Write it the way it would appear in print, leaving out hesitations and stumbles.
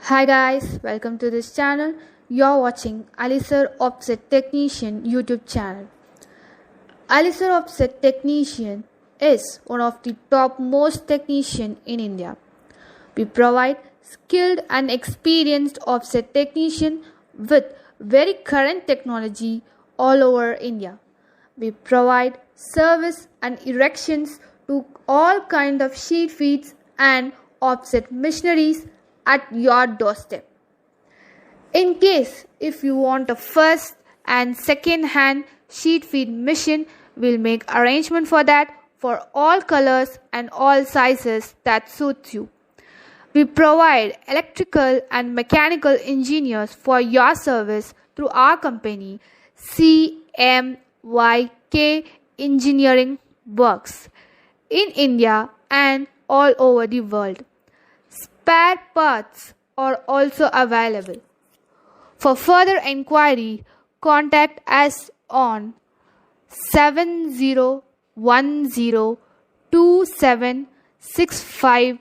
Hi guys, welcome to this channel. You're watching Alisir Offset Technician YouTube channel. Alisir Offset Technician is one of the top most technician in India. We provide skilled and experienced offset technician with very current technology all over India. We provide service and erections to all kind of sheet feeds and offset machineries at your doorstep. In case if you want a first and second hand sheet feed machine, we'll make arrangement for that for all colors and all sizes that suits you. We provide electrical and mechanical engineers for your service through our company CMYK Engineering Works in India and all over the world. Spare parts are also available. For further inquiry, contact us on 70102765